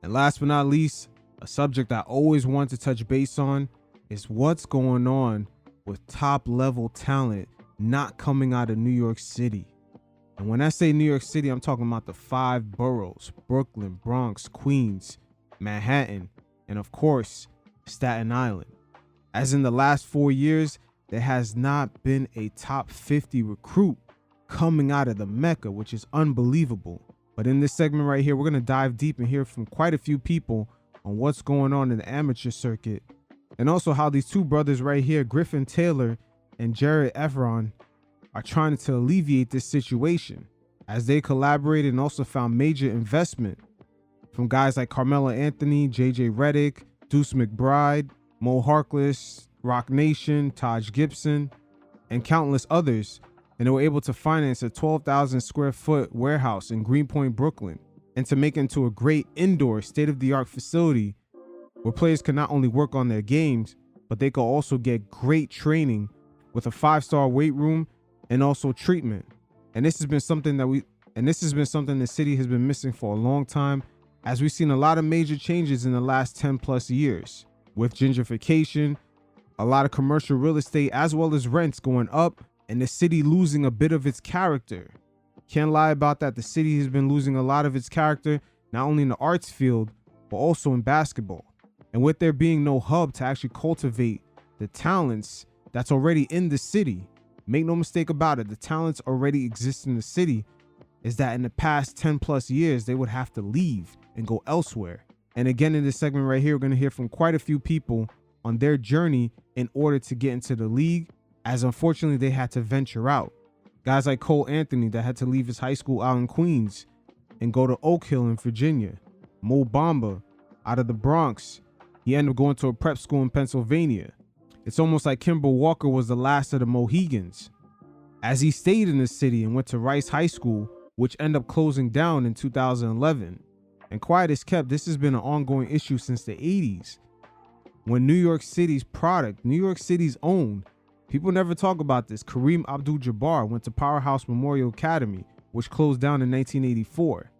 And last but not least, a subject I always want to touch base on is what's going on with top level talent not coming out of New York City. And when I say New York City, I'm talking about the 5 boroughs: Brooklyn, Bronx, Queens, Manhattan, and of course, Staten Island. As in the last 4 years, there has not been a top 50 recruit coming out of the Mecca, which is unbelievable. But in this segment right here, we're going to dive deep and hear from quite a few people on what's going on in the amateur circuit, and also how these two brothers right here, Griffin Taylor and Effron, are trying to alleviate this situation as they collaborated and also found major investment from guys like Carmelo Anthony, JJ Redick, Deuce McBride, Mo Harkless, Rock Nation, Taj Gibson, and countless others. And they were able to finance a 12,000 square foot warehouse in Greenpoint, Brooklyn, and to make it into a great indoor state-of-the-art facility where players can not only work on their games, but they could also get great training with a 5-star weight room and also treatment. And this has been something the city has been missing for a long time, as we've seen a lot of major changes in the last 10 plus years with gentrification, a lot of commercial real estate, as well as rents going up, and the city losing a bit of its character. Can't lie about that. The city has been losing a lot of its character, not only in the arts field, but also in basketball. And with there being no hub to actually cultivate the talents that's already in the city, make no mistake about it, the talents already exist in the city, is that in the past 10 plus years, they would have to leave and go elsewhere. And again, in this segment right here, we're going to hear from quite a few people on their journey in order to get into the league, as unfortunately they had to venture out. Guys like Cole Anthony that had to leave his high school out in Queens and go to Oak Hill in Virginia. Mo Bamba out of the Bronx, he ended up going to a prep school in Pennsylvania. It's almost like Kemba Walker was the last of the Mohegans, as he stayed in the city and went to Rice High School, which ended up closing down in 2011. And quiet as kept, this has been an ongoing issue since the 80s, when New York City's product, New York City's own, people never talk about this, Kareem Abdul-Jabbar went to Powerhouse Memorial Academy, which closed down in 1984.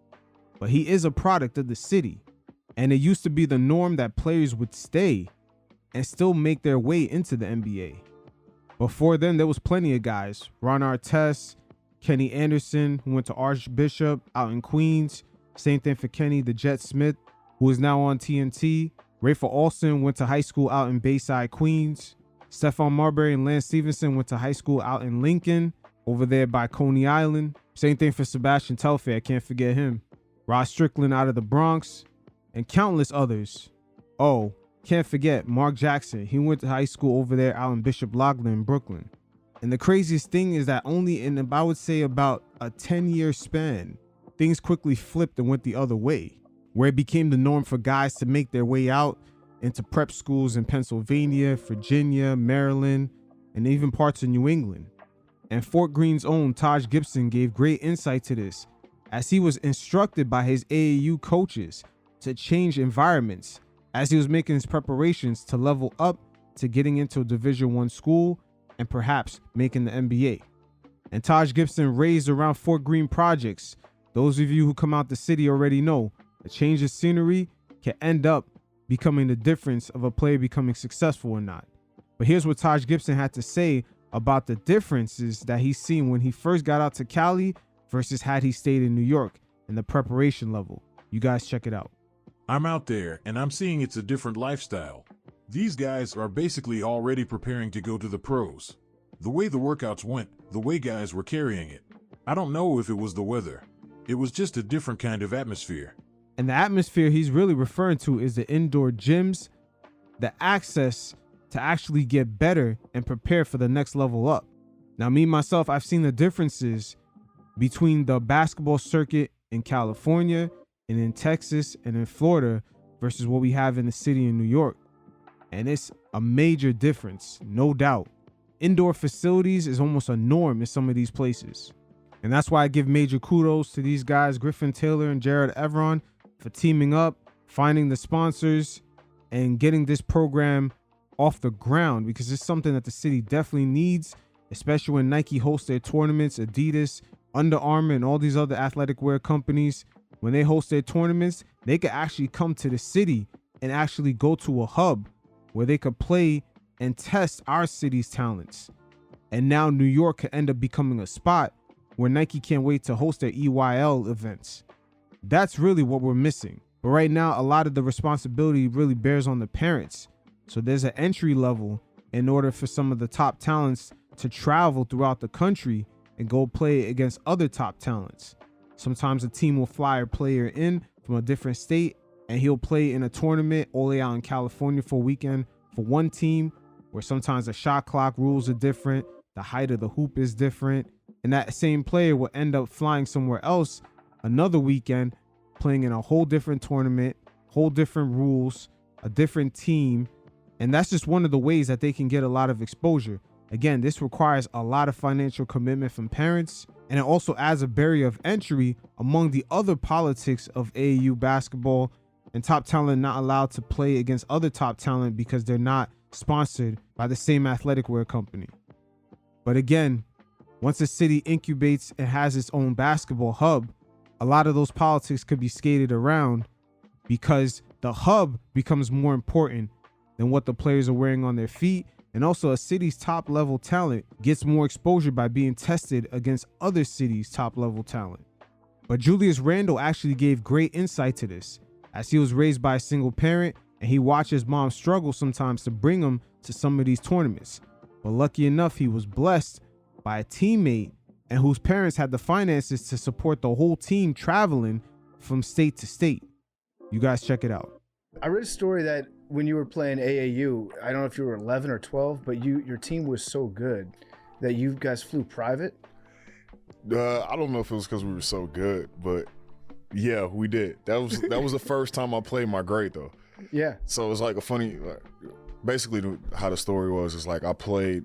But he is a product of the city, and it used to be the norm that players would stay and still make their way into the NBA. Before then, there was plenty of guys, Ron Artest, Kenny Anderson, who went to Archbishop out in Queens. Same thing for Kenny the Jet Smith, who is now on TNT. Rafer Alston went to high school out in Bayside, Queens. Stephon Marbury and Lance Stevenson went to high school out in Lincoln, over there by Coney Island. Same thing for Sebastian Telfair, I can't forget him. Ross Strickland out of the Bronx, and countless others. Oh, can't forget Mark Jackson. He went to high school over there out in Bishop Loughlin in Brooklyn. And the craziest thing is that only in, I would say, about a 10-year span, things quickly flipped and went the other way, where it became the norm for guys to make their way out into prep schools in Pennsylvania, Virginia, Maryland, and even parts of New England. And Fort Greene's own Taj Gibson gave great insight to this, as he was instructed by his AAU coaches to change environments as he was making his preparations to level up to getting into a Division I school and perhaps making the NBA. And Taj Gibson raised around Fort Greene projects. Those of you who come out the city already know a change of scenery can end up becoming the difference of a player becoming successful or not. But here's what Taj Gibson had to say about the differences that he's seen when he first got out to Cali versus had he stayed in New York and the preparation level. You guys check it out. I'm out there and I'm seeing it's a different lifestyle. These guys are basically already preparing to go to the pros. The way the workouts went, the way guys were carrying it. I don't know if it was the weather. It was just a different kind of atmosphere. And the atmosphere he's really referring to is the indoor gyms, the access to actually get better and prepare for the next level up. Now, me, myself, I've seen the differences between the basketball circuit in California and in Texas and in Florida versus what we have in the city in New York. And it's a major difference, no doubt. Indoor facilities is almost a norm in some of these places. And that's why I give major kudos to these guys, Griffin Taylor and Effron, for teaming up, finding the sponsors, and getting this program off the ground, because it's something that the city definitely needs, especially when Nike hosts their tournaments, Adidas, Under Armour, and all these other athletic wear companies. when they host their tournaments, they could actually come to the city and actually go to a hub where they could play and test our city's talents. And now New York could end up becoming a spot where Nike can't wait to host their EYL events. That's really what we're missing. But right now, a lot of the responsibility really bears on the parents. So there's an entry level in order for some of the top talents to travel throughout the country and go play against other top talents. Sometimes a team will fly a player in from a different state and he'll play in a tournament all the way out in California for a weekend for one team, where sometimes the shot clock rules are different, the height of the hoop is different, and that same player will end up flying somewhere else another weekend, playing in a whole different tournament, whole different rules, a different team. And that's just one of the ways that they can get a lot of exposure. Again, this requires a lot of financial commitment from parents, and it also adds a barrier of entry among the other politics of AAU basketball and top talent not allowed to play against other top talent because they're not sponsored by the same athletic wear company. But again, once a city incubates and has its own basketball hub, a lot of those politics could be skated around because the hub becomes more important than what the players are wearing on their feet. And also a city's top level talent gets more exposure by being tested against other cities' top level talent. But Julius Randle actually gave great insight to this, as he was raised by a single parent and he watched his mom struggle sometimes to bring him to some of these tournaments. But lucky enough, he was blessed by a teammate and whose parents had the finances to support the whole team traveling from state to state. You guys check it out. I read a story that when you were playing AAU, I don't know if you were 11 or 12, but your team was so good that you guys flew private. I don't know if it was because we were so good, but yeah, we did. That was the first time I played my grade though. Yeah. So it was like a funny, basically how the story was is like I played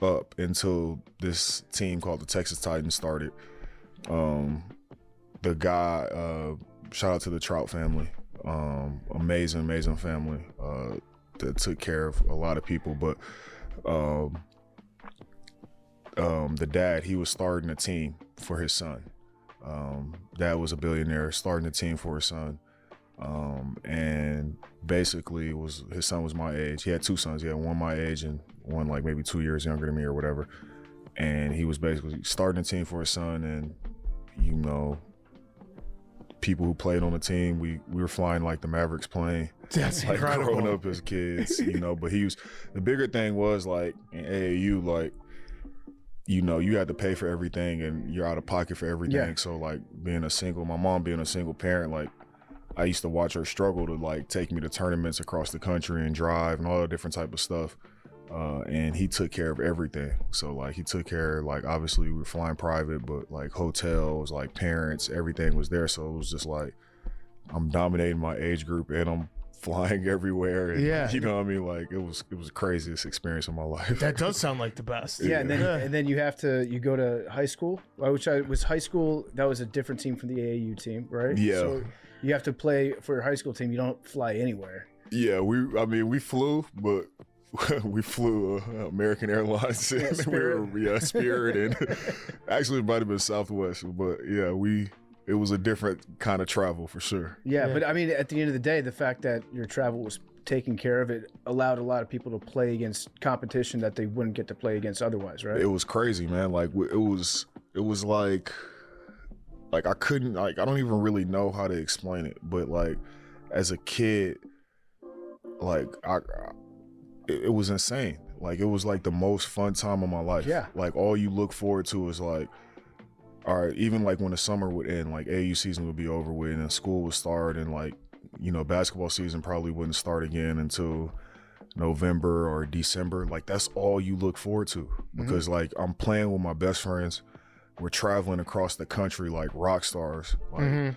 up until this team called the Texas Titans started. The guy, shout out to the Trout family. Amazing family that took care of a lot of people, but the dad, he was starting a team for his son. Dad was a billionaire, starting a team for his son, and basically his son was my age. He had two sons. He had one my age and one like maybe 2 years younger than me or whatever, and he was basically starting a team for his son. And you know, people who played on the team, we were flying like the Mavericks plane. That's like incredible. Growing up as kids, you know. But the bigger thing was like in AAU, like, you know, you had to pay for everything and you're out of pocket for everything. Yeah. So like my mom being a single parent, like I used to watch her struggle to like take me to tournaments across the country and drive and all that different type of stuff. And he took care of everything. So like he took care, like obviously we were flying private, but like hotels, like parents, everything was there. So it was just like, I'm dominating my age group and I'm flying everywhere. And, Yeah. you know what I mean? Like it was the craziest experience of my life. That does sound like the best. Yeah, and then you go to high school, which was high school. That was a different team from the AAU team, right? Yeah. So you have to play for your high school team. You don't fly anywhere. Yeah, we flew, but we flew American Airlines. Yeah, Spirit. Spirit, and actually it might have been Southwest, but yeah, it was a different kind of travel for sure. Yeah, Yeah. but I mean, at the end of the day, the fact that your travel was taken care of, it allowed a lot of people to play against competition that they wouldn't get to play against otherwise, right? It was crazy, man. Like it was like I couldn't, like, I don't even really know how to explain it, but like as a kid, like it was insane. Like it was like the most fun time of my life. Yeah. Like all you look forward to is like, all right, even like when the summer would end, like AAU season would be over with and then school would start, and like, you know, basketball season probably wouldn't start again until November or December. Like that's all you look forward to, because like I'm playing with my best friends. We're traveling across the country like rock stars, like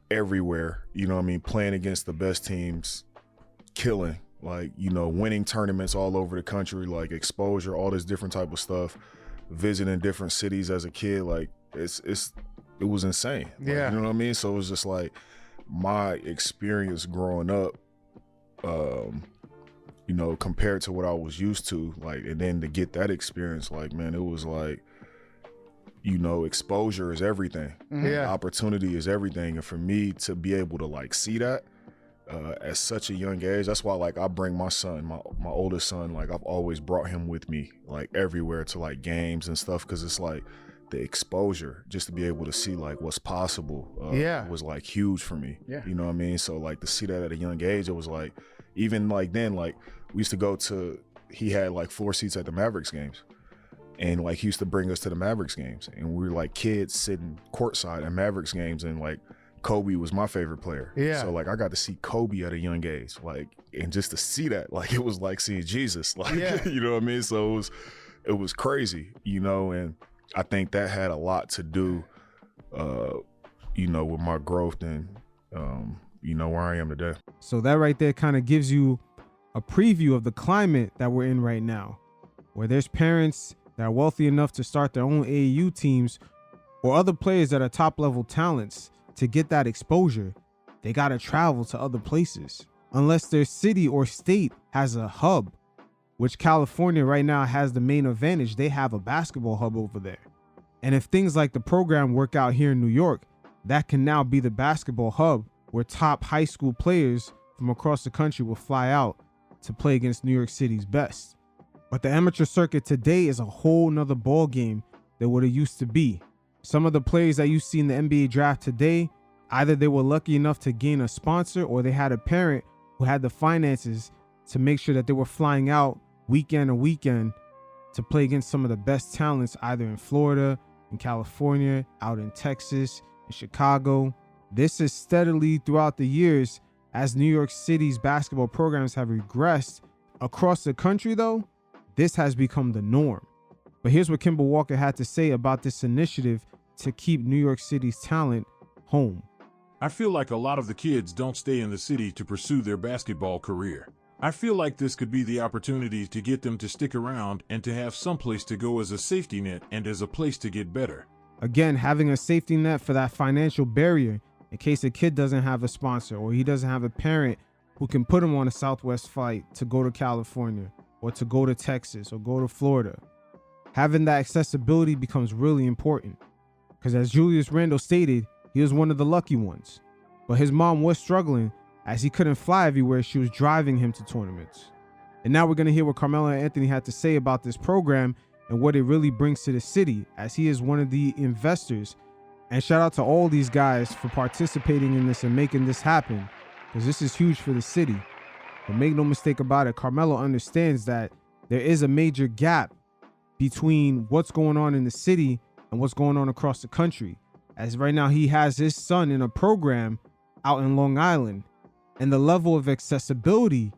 everywhere, you know what I mean? Playing against the best teams, killing, like, you know, winning tournaments all over the country, like exposure, all this different type of stuff, visiting different cities as a kid. Like it was insane. Like, Yeah. you know what I mean? So it was just like my experience growing up, you know, compared to what I was used to, like, and then to get that experience, like, man, it was like, you know, exposure is everything. Yeah. Opportunity is everything. And for me to be able to like see that at such a young age, that's why like I bring my son, my oldest son, like I've always brought him with me like everywhere to like games and stuff, because it's like the exposure just to be able to see like what's possible was like huge for me. Yeah. You know what I mean? So like to see that at a young age, it was like, even like then, like we used to go to, he had like floor seats at the Mavericks games. And like he used to bring us to the Mavericks games, and we were like kids sitting courtside at Mavericks games, and like Kobe was my favorite player. Yeah. So like I got to see Kobe at a young age, like, and just to see that, like it was like seeing Jesus, like you know what I mean? So it was crazy, you know, and I think that had a lot to do, you know, with my growth and you know, where I am today. So that right there kind of gives you a preview of the climate that we're in right now, where there's parents that are wealthy enough to start their own AAU teams, or other players that are top level talents. To get that exposure, they got to travel to other places. Unless their city or state has a hub, which California right now has the main advantage. They have a basketball hub over there. And if things like the program work out here in New York, that can now be the basketball hub where top high school players from across the country will fly out to play against New York City's best. But the amateur circuit today is a whole nother ball game than what it used to be. Some of the players that you see in the NBA draft today, either they were lucky enough to gain a sponsor, or they had a parent who had the finances to make sure that they were flying out weekend to weekend to play against some of the best talents, either in Florida, in California, out in Texas, in Chicago. This is steadily throughout the years, as New York City's basketball programs have regressed across the country though, this has become the norm. But here's what Kemba Walker had to say about this initiative to keep New York City's talent home. I feel like a lot of the kids don't stay in the city to pursue their basketball career. I feel like this could be the opportunity to get them to stick around and to have someplace to go as a safety net and as a place to get better. Again, having a safety net for that financial barrier in case a kid doesn't have a sponsor, or he doesn't have a parent who can put him on a Southwest flight to go to California, or to go to Texas, or go to Florida. Having that accessibility becomes really important, because as Julius Randle stated, he was one of the lucky ones. But his mom was struggling as he couldn't fly everywhere. She was driving him to tournaments. And now we're going to hear what Carmelo and Anthony had to say about this program and what it really brings to the city, as he is one of the investors. And shout out to all these guys for participating in this and making this happen, because this is huge for the city. But make no mistake about it, Carmelo understands that there is a major gap between what's going on in the city and what's going on across the country. As right now he has his son in a program out in Long Island, and the level of accessibility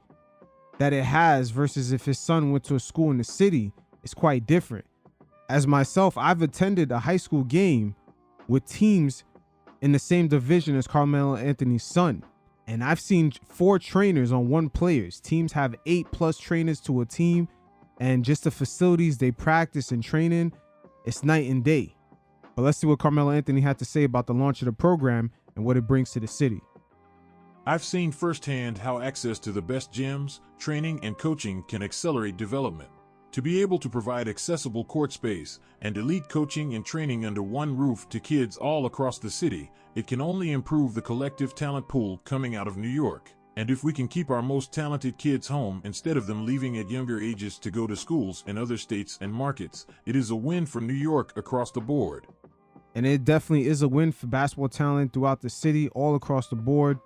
that it has versus if his son went to a school in the city is quite different. As myself, I've attended a high school game with teams in the same division as Carmelo Anthony's son. And I've seen 4 trainers on 1 players. Teams have 8+ trainers to a team, and just the facilities they practice and train in, it's night and day. But let's see what Carmelo Anthony had to say about the launch of the program and what it brings to the city. I've seen firsthand how access to the best gyms, training, and coaching can accelerate development. To be able to provide accessible court space and elite coaching and training under one roof to kids all across the city, it can only improve the collective talent pool coming out of New York. And if we can keep our most talented kids home instead of them leaving at younger ages to go to schools in other states and markets, it is a win for New York across the board. And it definitely is a win for basketball talent throughout the city, all across the board.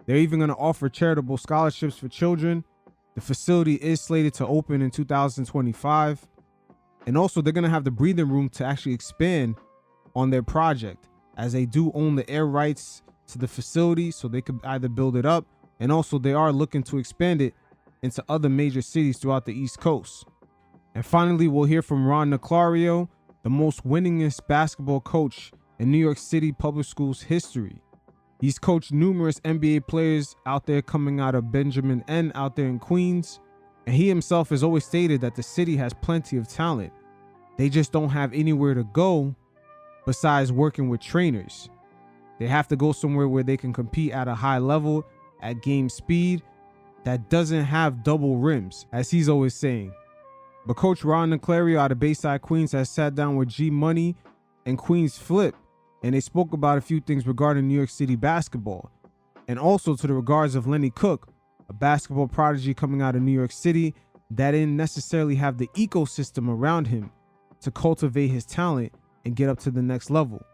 They're even going to offer charitable scholarships for children. The facility is slated to open in 2025. And also they're going to have the breathing room to actually expand on their project, as they do own the air rights to the facility, so they could either build it up, and also they are looking to expand it into other major cities throughout the East Coast. And finally, we'll hear from Ron Niclario, the most winningest basketball coach in New York City public schools history. He's coached numerous NBA players out there coming out of Benjamin N out there in Queens. And he himself has always stated that the city has plenty of talent. They just don't have anywhere to go besides working with trainers. They have to go somewhere where they can compete at a high level, at game speed, that doesn't have double rims, as he's always saying. But Coach Ron Niclario out of Bayside, Queens has sat down with G Money and Queens flip, and they spoke about a few things regarding New York City basketball, and also to the regards of Lenny Cook, a basketball prodigy coming out of New York City that didn't necessarily have the ecosystem around him to cultivate his talent and get up to the next level.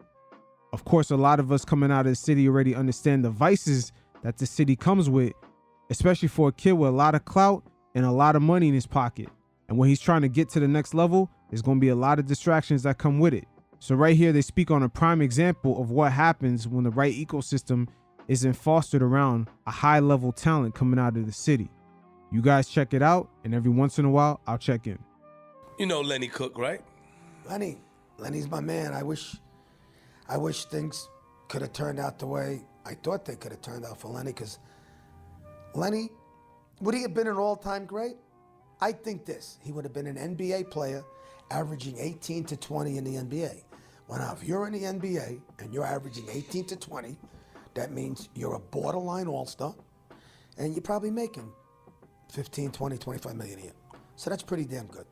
Of course, a lot of us coming out of the city already understand the vices that the city comes with, especially for a kid with a lot of clout and a lot of money in his pocket. And when he's trying to get to the next level, there's going to be a lot of distractions that come with it. So right here, they speak on a prime example of what happens when the right ecosystem isn't fostered around a high level talent coming out of the city. You guys check it out, and every once in a while, I'll check in. You know Lenny Cook, right? Lenny's my man. I wish things could have turned out the way I thought they could have turned out for Lenny, because Lenny, would he have been an all-time great? I think this. He would have been an NBA player averaging 18 to 20 in the NBA. Well, now, if you're in the NBA and you're averaging 18 to 20, that means you're a borderline all-star, and you're probably making 15, 20, 25 million a year. So that's pretty damn good.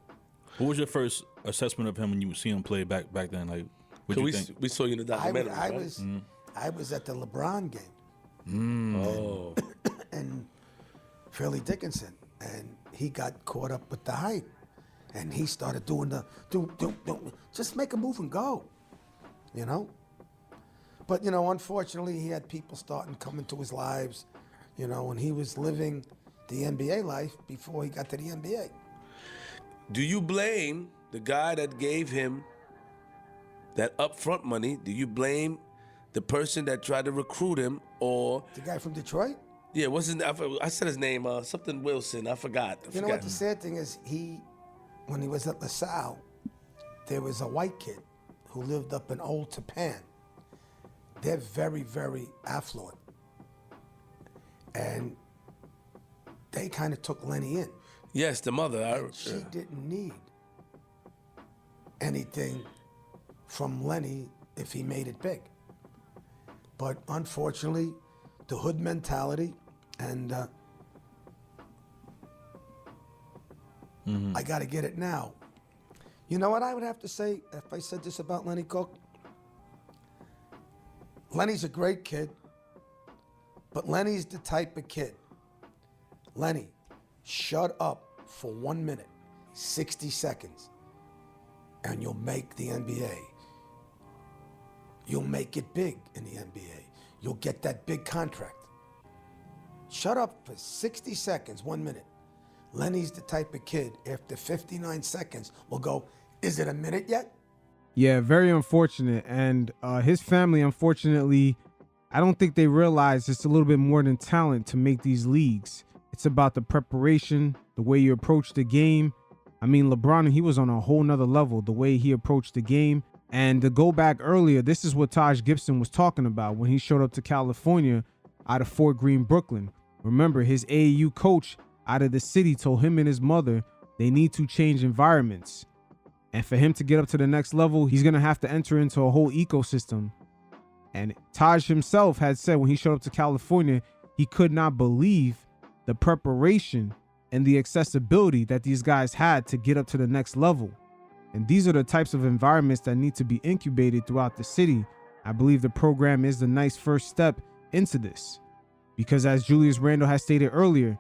What was your first assessment of him when you see him play back then? Like, what you think? We saw you in the documentary, I was at the LeBron game. Oh. And Fairleigh Dickinson, and he got caught up with the hype, and he started doing the just make a move and go, you know. But unfortunately, he had people starting coming to his lives, and he was living the NBA life before he got to the NBA. Do you blame the guy that gave him that upfront money? Do you blame the person that tried to recruit him, or The guy from Detroit? yeah, what's his name? I said his name, something Wilson. I forgot. You know what the sad thing is? When he was at LaSalle, there was a white kid who lived up in Old Tapan. They're very, very affluent. And they kind of took Lenny in. Yes, the mother. She didn't need anything from Lenny if he made it big. But unfortunately, the hood mentality and I got to get it now. You know what I would have to say if I said this about Lenny Cook? Lenny's a great kid, but Lenny's the type of kid. Lenny, shut up for 1 minute, 60 seconds, and you'll make the NBA. You'll make it big in the NBA. You'll get that big contract. Shut up for 60 seconds, 1 minute. Lenny's the type of kid, after 59 seconds, will go, is it a minute yet? Yeah, very unfortunate. And his family, unfortunately, I don't think they realize it's a little bit more than talent to make these leagues. It's about the preparation, the way you approach the game. I mean, LeBron, he was on a whole nother level, the way he approached the game. And to go back earlier, this is what Taj Gibson was talking about when he showed up to California out of Fort Greene, Brooklyn. Remember, his AAU coach out of the city told him and his mother they need to change environments. And for him to get up to the next level, he's going to have to enter into a whole ecosystem. And Taj himself had said when he showed up to California, he could not believe the preparation and the accessibility that these guys had to get up to the next level. And these are the types of environments that need to be incubated throughout the city. I believe the program is the nice first step into this. Because as Julius Randle has stated earlier,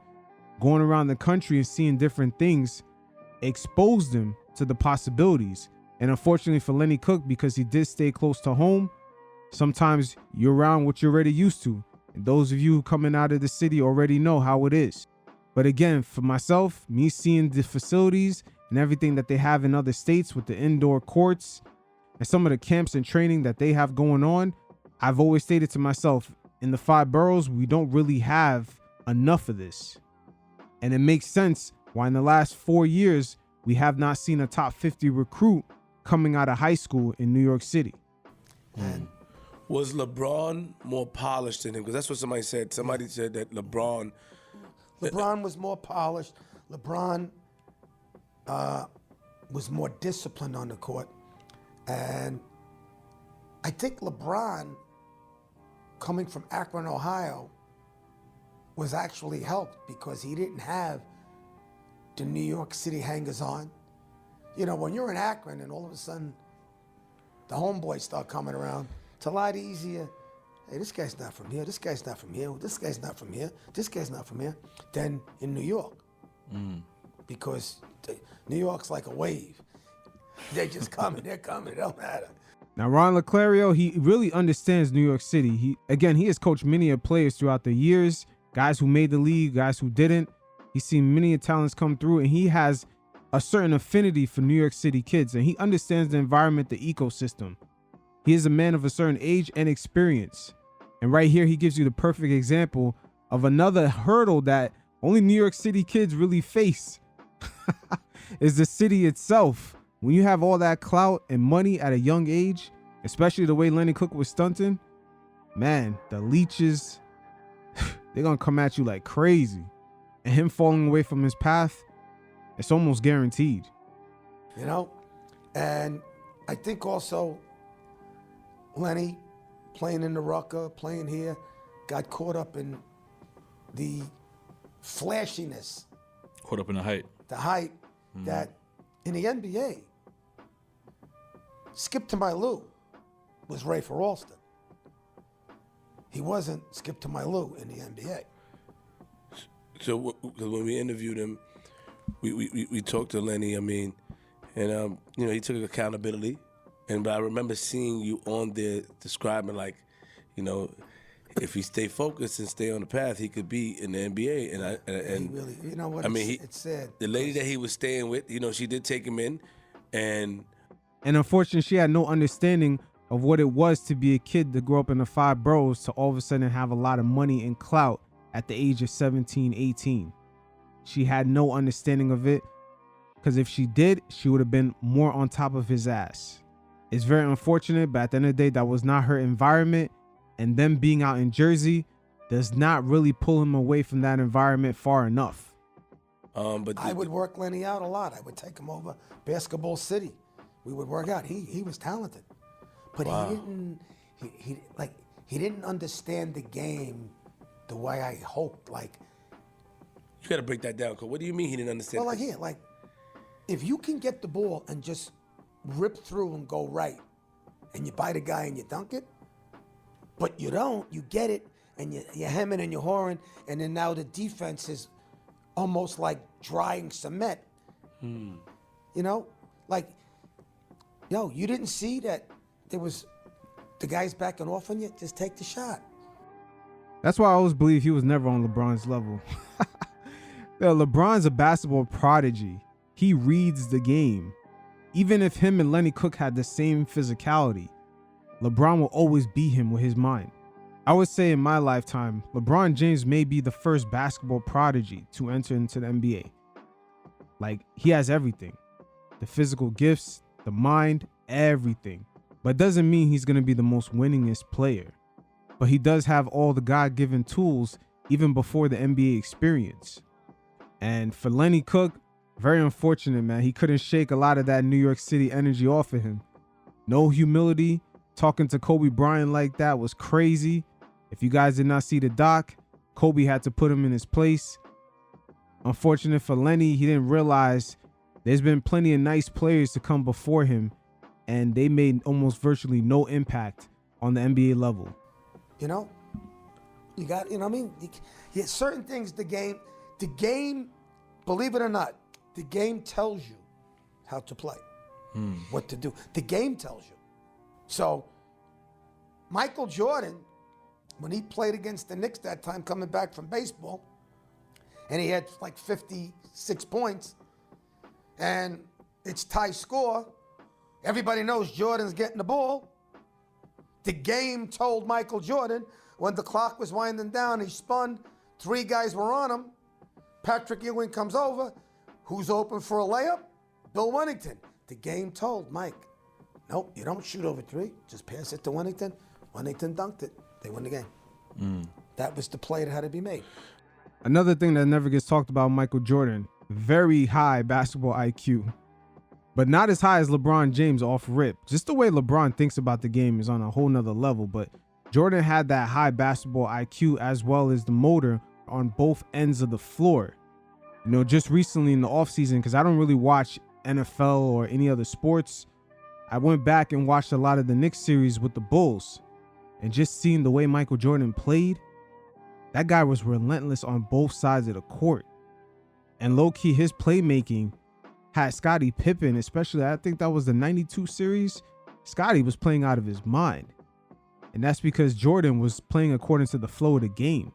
going around the country and seeing different things exposed him to the possibilities. And unfortunately for Lenny Cook, because he did stay close to home, sometimes you're around what you're already used to. And those of you coming out of the city already know how it is. But again, for myself, me seeing the facilities and everything that they have in other states with the indoor courts and some of the camps and training that they have going on, I've always stated to myself, in the 5 boroughs, we don't really have enough of this. And it makes sense why in the last 4 years, we have not seen a top 50 recruit coming out of high school in New York City. And Was LeBron more polished than him? Because that's what somebody said. Somebody said that LeBron LeBron was more polished. LeBron was more disciplined on the court. And I think LeBron, coming from Akron, Ohio, was actually helped because he didn't have the New York City hangers-on. You know, when you're in Akron and all of a sudden the homeboys start coming around. It's a lot easier. Hey, this guy's not from here. This guy's not from here. This guy's not from here. This guy's not from here. Than in New York. Because New York's like a wave. They're just coming. They're coming. It don't matter. Now, Ron Leclario, he really understands New York City. He has coached many of players throughout the years, guys who made the league, guys who didn't. He's seen many talents come through, and he has a certain affinity for New York City kids, and he understands the environment, the ecosystem. He is a man of a certain age and experience. And right here, he gives you the perfect example of another hurdle that only New York City kids really face is the city itself. When you have all that clout and money at a young age, especially the way Lenny Cook was stunting, man, the leeches, they're going to come at you like crazy. And him falling away from his path, it's almost guaranteed. You know? And I think also Lenny playing in the Rucker, playing here, got caught up in the flashiness. Caught up in the hype. The hype that in the NBA, Skip to My Lou was Ray for Alston. He wasn't Skip to My Lou in the NBA. So when we interviewed him, we talked to Lenny. I mean, and he took accountability. But I remember seeing you on there describing if he stay focused and stay on the path, he could be in the NBA. And he really, you know what? It's sad. The lady that he was staying with, she did take him in, and unfortunately, she had no understanding of what it was to be a kid to grow up in the five boroughs to all of a sudden have a lot of money and clout at the age of 17, 18. She had no understanding of it, because if she did, she would have been more on top of his ass. It's very unfortunate, but at the end of the day, that was not her environment. And them being out in Jersey does not really pull him away from that environment far enough. But I would work Lenny out a lot. I would take him over Basketball City. We would work out. He was talented, but he didn't understand the game the way I hoped. Like, you got to break that down. Cause what do you mean he didn't understand? Well, if you can get the ball and just rip through and go right, and you bite a guy and you dunk it, but you don't, you get it, and you're hemming and you're hawing, and then now the defense is almost like drying cement. You know? You didn't see that there was the guys backing off on you? Just take the shot. That's why I always believe he was never on LeBron's level. LeBron's a basketball prodigy. He reads the game. Even if him and Lenny Cook had the same physicality, LeBron will always beat him with his mind. I would say in my lifetime, LeBron James may be the first basketball prodigy to enter into the NBA. He has everything. The physical gifts, the mind, everything. But it doesn't mean he's going to be the most winningest player. But he does have all the God-given tools even before the NBA experience. And for Lenny Cook, very unfortunate, man. He couldn't shake a lot of that New York City energy off of him. No humility. Talking to Kobe Bryant like that was crazy. If you guys did not see the doc, Kobe had to put him in his place. Unfortunate for Lenny, he didn't realize there's been plenty of nice players to come before him, and they made almost virtually no impact on the NBA level. You got, certain things, the game, believe it or not, the game tells you how to play, what to do. The game tells you. So, Michael Jordan, when he played against the Knicks that time, coming back from baseball, and he had 56 points, and it's tie score, everybody knows Jordan's getting the ball. The game told Michael Jordan, when the clock was winding down, he spun, 3 guys were on him, Patrick Ewing comes over, who's open for a layup? Bill Wennington. The game told Mike, nope, you don't shoot over 3. Just pass it to Wennington. Wennington dunked it. They won the game. That was the play that had to be made. Another thing that never gets talked about, Michael Jordan, very high basketball IQ, but not as high as LeBron James off rip. Just the way LeBron thinks about the game is on a whole nother level, but Jordan had that high basketball IQ as well as the motor on both ends of the floor. Just recently in the offseason, because I don't really watch NFL or any other sports, I went back and watched a lot of the Knicks series with the Bulls, and just seeing the way Michael Jordan played, that guy was relentless on both sides of the court. And low-key, his playmaking had Scottie Pippen, especially, I think that was the 92 series. Scottie was playing out of his mind. And that's because Jordan was playing according to the flow of the game.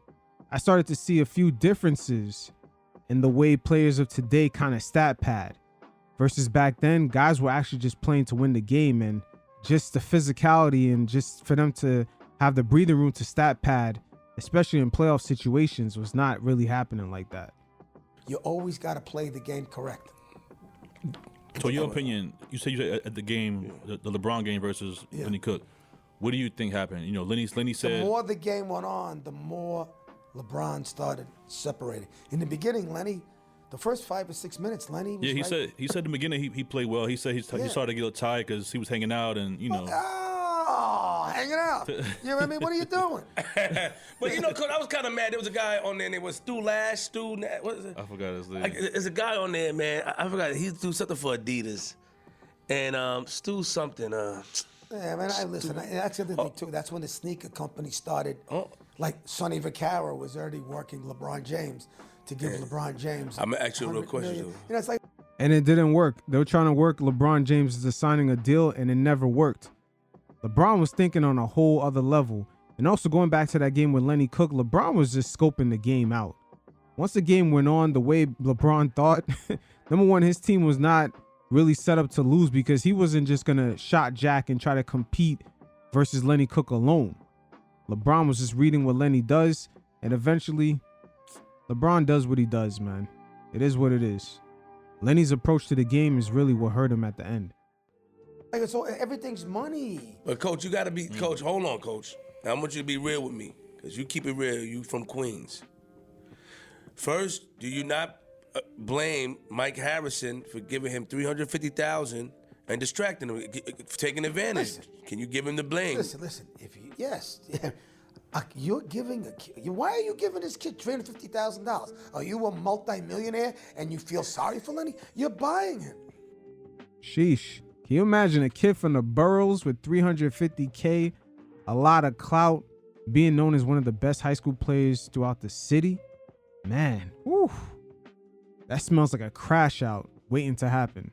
I started to see a few differences in the way players of today kind of stat pad. Versus back then, guys were actually just playing to win the game, and just the physicality and just for them to have the breathing room to stat pad, especially in playoff situations, was not really happening like that. You always got to play the game correct. So, in your opinion, you said at the game, the LeBron game versus Lenny Cook. What do you think happened? You know, Lenny said the more the game went on, the more LeBron started separating. In the beginning, Lenny, the first 5 or 6 minutes, Lenny was he said in the beginning he played well. He said he started to get a little tired because he was hanging out and hanging out. You know what I mean? What are you doing? But you know, Coach, I was kind of mad. There was a guy on there, and it was Stu. What is it? I forgot his name. There's a guy on there, man. I forgot. He do something for Adidas, and Stu something. Yeah, man, listen. That's the other thing too. That's when the sneaker company started. Like Sonny Vaccaro was already working LeBron James to give LeBron James. I'm gonna ask you a real question. You know, it's like. And it didn't work. They were trying to work LeBron James into signing a deal, and it never worked. LeBron was thinking on a whole other level. And also going back to that game with Lenny Cook, LeBron was just scoping the game out. Once the game went on the way LeBron thought, number one, his team was not really set up to lose because he wasn't just going to shot Jack and try to compete versus Lenny Cook alone. LeBron was just reading what Lenny does, and eventually LeBron does what he does, man. It is what it is. Lenny's approach to the game is really what hurt him at the end. Like, so everything's money. But Coach, you got to be Coach. Hold on, Coach. Now, I want you to be real with me because you keep it real. You from Queens. First, do you not blame Mike Harrison for giving him $350,000 and distracting him, taking advantage? Listen, can you give him the blame? Listen. You're giving a kid. Why are you giving this kid $350,000? Are you a multimillionaire and you feel sorry for Lenny? You're buying him. Sheesh. Can you imagine a kid from the boroughs with $350K, a lot of clout, being known as one of the best high school players throughout the city? Man, whew, that smells like a crash out waiting to happen.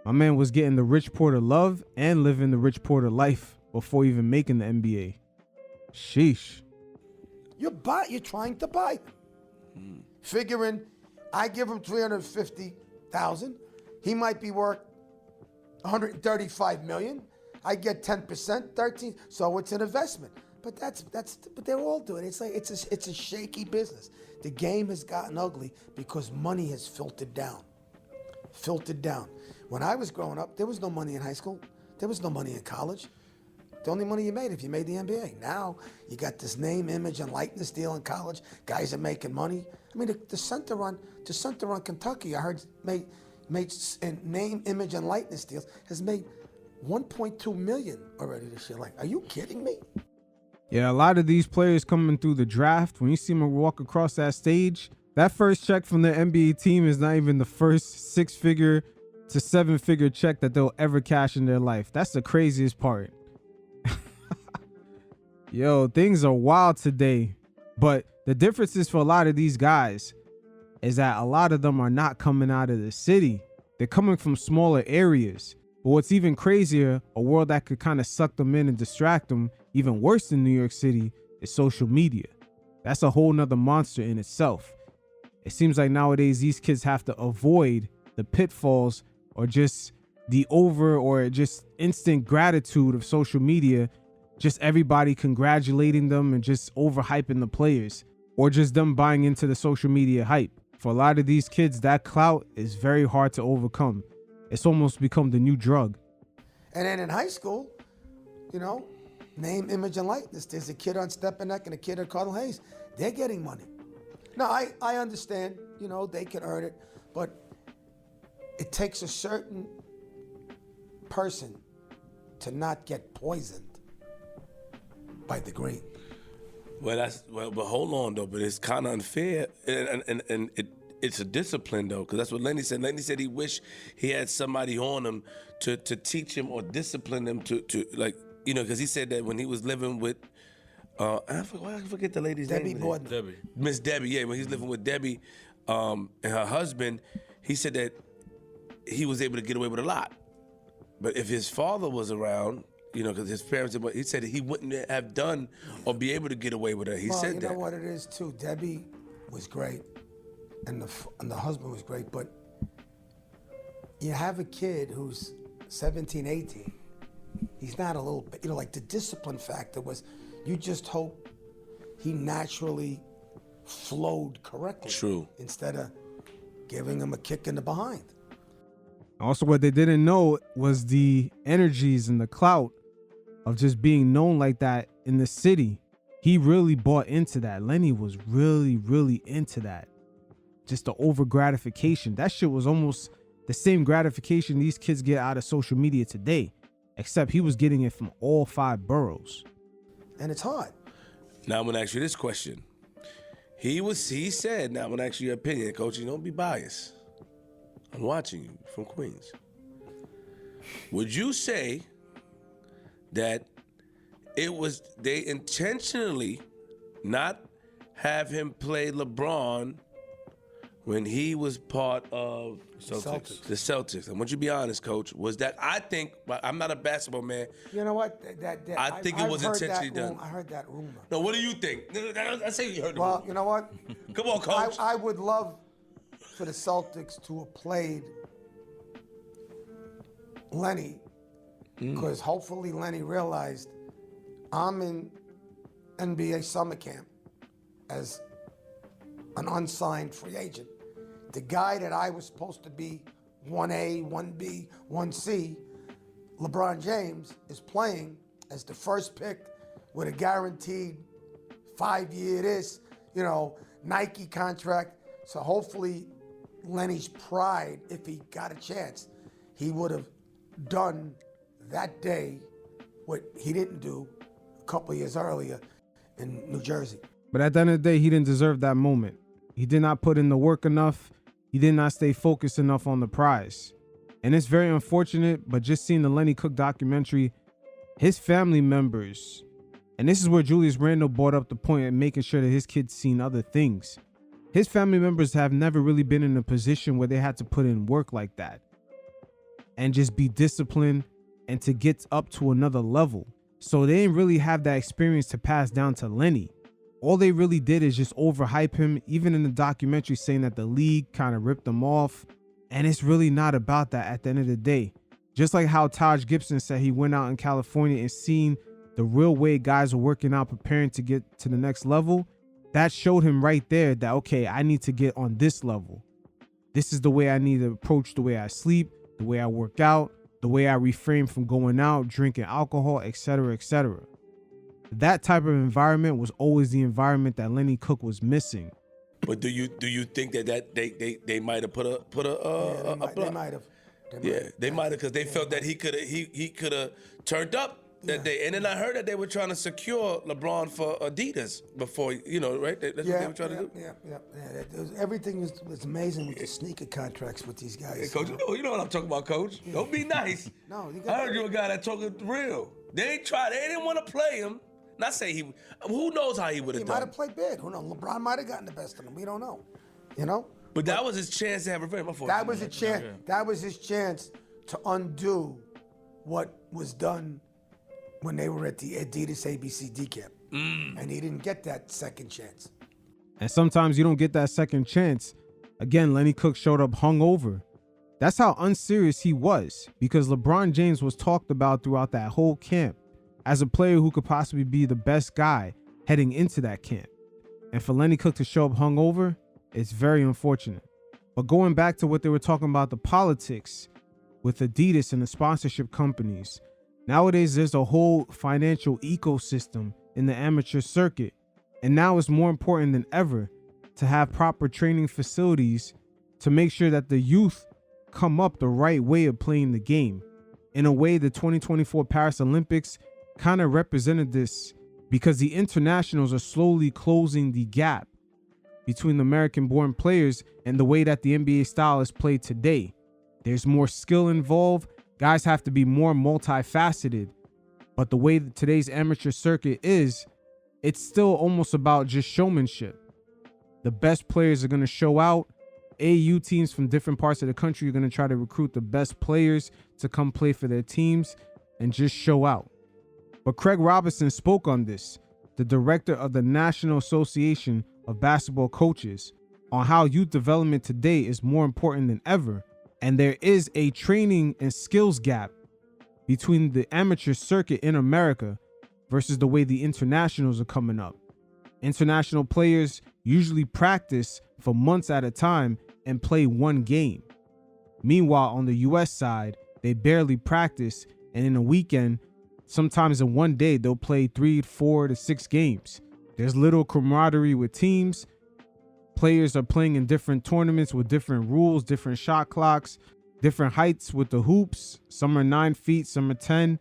My man was getting the Rich Porter love and living the Rich Porter life before even making the NBA. Sheesh. You're trying to buy him. Figuring I give him $350,000, he might be worth $135 million. I get 10%, 13. So it's an investment. But but they're all doing it. It's like it's a shaky business. The game has gotten ugly because money has filtered down. When I was growing up, there was no money in high school. There was no money in college. The only money you made if you made the NBA. Now you got this name, image, and likeness deal in college. Guys are making money. I mean, the center on Kentucky, I heard made in name, image, and likeness deals has made $1.2 million already this year. Like, are you kidding me? Yeah, a lot of these players coming through the draft, when you see them walk across that stage, that first check from the NBA team is not even the first 6-figure to 7-figure check that they'll ever cash in their life. That's the craziest part. Yo, things are wild today. But the difference is for a lot of these guys is that a lot of them are not coming out of the city. They're coming from smaller areas. But what's even crazier, a world that could kind of suck them in and distract them, even worse than New York City, is social media. That's a whole nother monster in itself. It seems like nowadays these kids have to avoid the pitfalls or just the or just instant gratitude of social media, just everybody congratulating them and just overhyping the players, or just them buying into the social media hype. For a lot of these kids, that clout is very hard to overcome. It's almost become the new drug. And then in high school, name, image, and likeness. There's a kid on Steppenneck and a kid on Cardinal Hayes. They're getting money. Now, I understand, they can earn it, but it takes a certain person to not get poisoned by the green. But hold on though. But it's kind of unfair, and it's a discipline though, because that's what Lenny said. Lenny said he wished he had somebody on him to teach him or discipline him to like, you know, because he said that when he was living with I forget the lady's Debbie name. Borden. Debbie. Miss Debbie, yeah, when he's living with Debbie and her husband, he said that he was able to get away with a lot. But if his father was around, you know, because his parents, he said he wouldn't have done or be able to get away with it. He said that. You know what it is too. Debbie was great, and the husband was great. But you have a kid who's 17, 18. He's not a little bit, you know, like the discipline factor was. You just hope he naturally flowed correctly. True. Instead of giving him a kick in the behind. Also, what they didn't know was the energies and the clout of just being known like that in the city. He really bought into that. Lenny was really, really into that. Just the over gratification. That shit was almost the same gratification these kids get out of social media today, except he was getting it from all 5 boroughs. And it's hard. Now I'm gonna ask you this question. He said, now I'm gonna ask you your opinion, Coach. You don't be biased. I'm watching you from Queens. Would you say that they intentionally not have him play LeBron when he was part of the Celtics? I want you to be honest, Coach. Was that, I think, I'm not a basketball man. You know what? I think it was intentionally done. I heard that rumor. No, what do you think? I say you heard the Well, rumor. you know what? Come on, Coach. I would love for the Celtics to have played Lenny, because hopefully Lenny realized I'm in NBA summer camp as an unsigned free agent. The guy that I was supposed to be 1A, 1B, 1C, LeBron James, is playing as the first pick with a guaranteed 5-year this, you know, Nike contract. So hopefully Lenny's pride, if he got a chance, he would have done that day what he didn't do a couple years earlier in New Jersey. But at the end of the day, he didn't deserve that moment. He did not put in the work enough. He did not stay focused enough on the prize. And it's very unfortunate, but just seeing the Lenny Cook documentary, his family members, and this is where Julius Randle brought up the point of making sure that his kids seen other things. His family members have never really been in a position where they had to put in work like that and just be disciplined and to get up to another level. So they didn't really have that experience to pass down to Lenny. All they really did is just overhype him, even in the documentary saying that the league kind of ripped him off. And it's really not about that at the end of the day. Just like how Taj Gibson said he went out in California and seen the real way guys are working out, preparing to get to the next level. That showed him right there that, okay, I need to get on this level. This is the way I need to approach the way I sleep, the way I work out, the way I refrain from going out, drinking alcohol, etc., etc. That type of environment was always the environment that Lenny Cook was missing. But do you think that they might have put a They might have. They might have, because they felt that he could have turned up that day. And then I heard that they were trying to secure LeBron for Adidas before, you know, right? That's what they were trying to do. Everything was amazing with the sneaker contracts with these guys. Hey, Coach, you know what I'm talking about, Coach. Don't be nice. No, you I got. heard you a guy that talking real. They didn't want to play him. Not say he. Who knows how he would have He done? might have played bad. Who knows? LeBron might have gotten the best of him. We don't know. You know. But that was his chance to have revenge. That was a chance. That was his chance to undo what was done when they were at the Adidas ABCD camp, and he didn't get that second chance. And sometimes you don't get that second chance. Again, Lenny Cook showed up hungover. That's how unserious he was, because LeBron James was talked about throughout that whole camp as a player who could possibly be the best guy heading into that camp. And for Lenny Cook to show up hungover, it's very unfortunate. But going back to what they were talking about, the politics with Adidas and the sponsorship companies, nowadays there's a whole financial ecosystem in the amateur circuit. And now it's more important than ever to have proper training facilities to make sure that the youth come up the right way of playing the game. In a way, the 2024 Paris Olympics kind of represented this, because the internationals are slowly closing the gap between the American-born players and the way that the NBA style is played today. There's more skill involved. Guys have to be more multifaceted. But the way that today's amateur circuit is, it's still almost about just showmanship. The best players are going to show out. AAU teams from different parts of the country are going to try to recruit the best players to come play for their teams and just show out. But Craig Robinson spoke on this, the director of the National Association of Basketball Coaches, on how youth development today is more important than ever. And there is a training and skills gap between the amateur circuit in America versus the way the internationals are coming up. International players usually practice for months at a time and play one game. Meanwhile, on the US side, they barely practice, and in a weekend, sometimes in one day, they'll play 3, 4 to 6 games. There's little camaraderie with teams. Players are playing in different tournaments with different rules, different shot clocks, different heights with the hoops. Some are 9 feet, some are 10.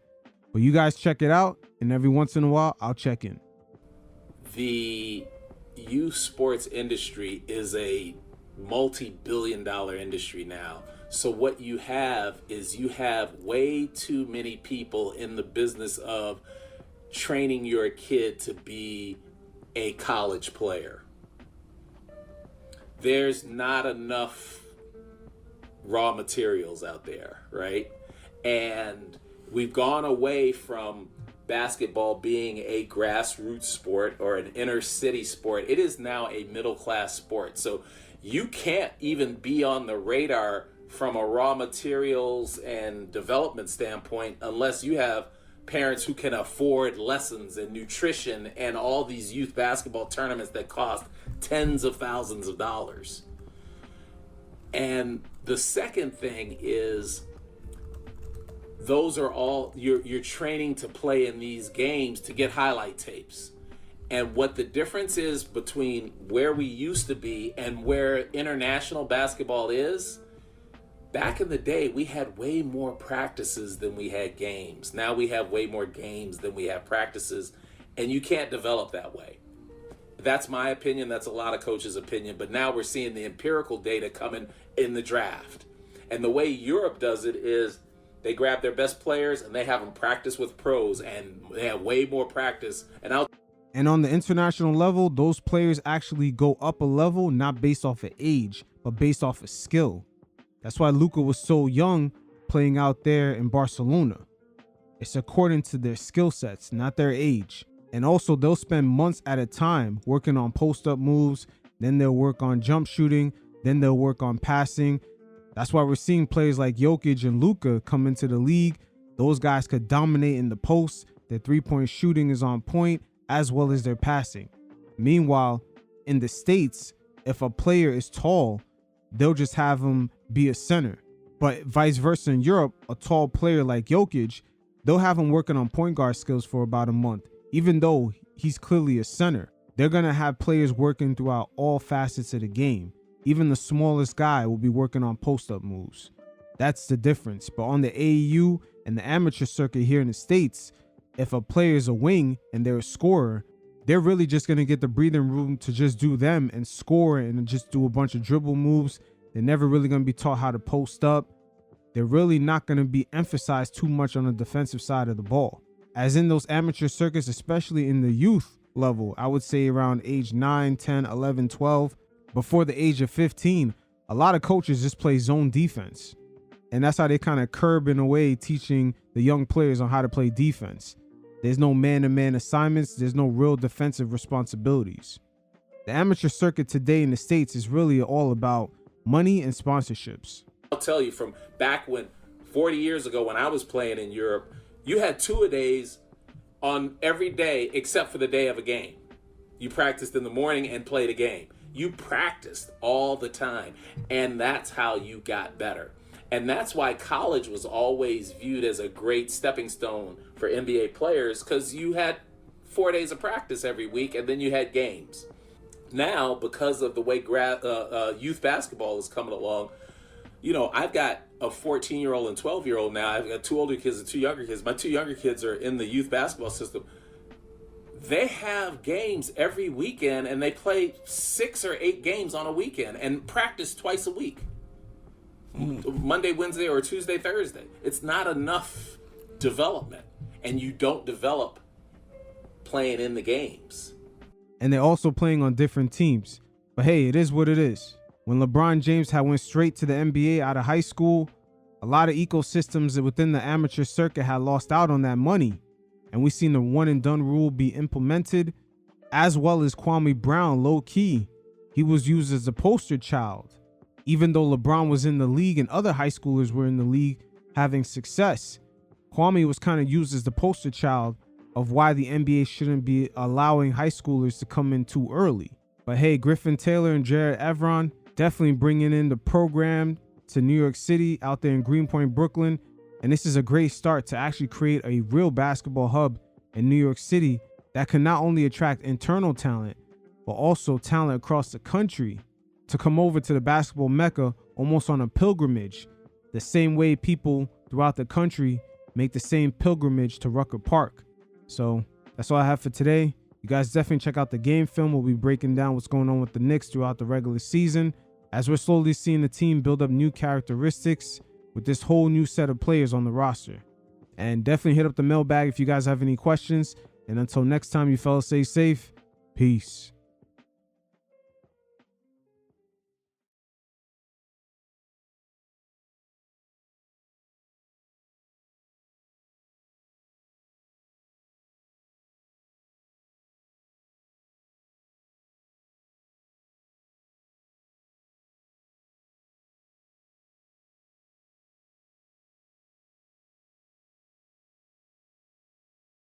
But you guys check it out, and every once in a while, I'll check in. The youth sports industry is a multi-billion-dollar industry now. So what you have is you have way too many people in the business of training your kid to be a college player. There's not enough raw materials out there, right? And we've gone away from basketball being a grassroots sport or an inner city sport. It is now a middle class sport. So you can't even be on the radar from a raw materials and development standpoint unless you have parents who can afford lessons and nutrition and all these youth basketball tournaments that cost tens of thousands of dollars. And the second thing is, those are all, you're training to play in these games to get highlight tapes. And what the difference is between where we used to be and where international basketball is, back in the day, we had way more practices than we had games. Now we have way more games than we have practices, and you can't develop that way. That's my opinion. That's a lot of coaches' opinion. But now we're seeing the empirical data coming in the draft. And the way Europe does it is they grab their best players and they have them practice with pros, and they have way more practice. And on the international level, those players actually go up a level, not based off of age, but based off of skill. That's why Luka was so young playing out there in Barcelona. It's according to their skill sets, not their age. And also, they'll spend months at a time working on post-up moves. Then they'll work on jump shooting. Then they'll work on passing. That's why we're seeing players like Jokic and Luka come into the league. Those guys could dominate in the post. Their three-point shooting is on point, as well as their passing. Meanwhile, in the States, if a player is tall, they'll just have him be a center. But vice versa in Europe, a tall player like Jokic, they'll have him working on point guard skills for about a month. Even though he's clearly a center, they're going to have players working throughout all facets of the game. Even the smallest guy will be working on post-up moves. That's the difference. But on the AAU and the amateur circuit here in the States, if a player is a wing and they're a scorer, they're really just going to get the breathing room to just do them and score and just do a bunch of dribble moves. They're never really going to be taught how to post up. They're really not going to be emphasized too much on the defensive side of the ball. As in those amateur circuits, especially in the youth level, I would say around age 9, 10, 11, 12, before the age of 15, a lot of coaches just play zone defense. And that's how they kind of curb in a way teaching the young players on how to play defense. There's no man-to-man assignments. There's no real defensive responsibilities. The amateur circuit today in the States is really all about money and sponsorships. I'll tell you, from back when 40 years ago when I was playing in Europe, you had 2-a-days on every day except for the day of a game. You practiced in the morning and played a game. You practiced all the time, and that's how you got better. And that's why college was always viewed as a great stepping stone for NBA players, because you had 4 days of practice every week, and then you had games. Now, because of the way youth basketball is coming along, you know, I've got a 14-year-old and 12-year-old now. I've got 2 older kids and 2 younger kids. My 2 younger kids are in the youth basketball system. they have games every weekend, and they play 6 or 8 games on a weekend and practice twice a week. Monday, Wednesday, or Tuesday, Thursday. It's not enough development, and you don't develop playing in the games. And they're also playing on different teams. But hey, it is what it is. When LeBron James had went straight to the NBA out of high school, a lot of ecosystems within the amateur circuit had lost out on that money. And we seen the one and done rule be implemented, as well as Kwame Brown, low key. He was used as a poster child. Even though LeBron was in the league and other high schoolers were in the league having success, Kwame was kind of used as the poster child of why the NBA shouldn't be allowing high schoolers to come in too early. But hey, Griffin Taylor and Jared Effron definitely bringing in the program to New York City out there in Greenpoint, Brooklyn. And this is a great start to actually create a real basketball hub in New York City that can not only attract internal talent, but also talent across the country to come over to the basketball Mecca almost on a pilgrimage, the same way people throughout the country make the same pilgrimage to Rucker Park. So that's all I have for today. You guys definitely check out the game film. We'll be breaking down what's going on with the Knicks throughout the regular season, as we're slowly seeing the team build up new characteristics with this whole new set of players on the roster. And definitely hit up the mailbag if you guys have any questions. And until next time, you fellas stay safe. Peace.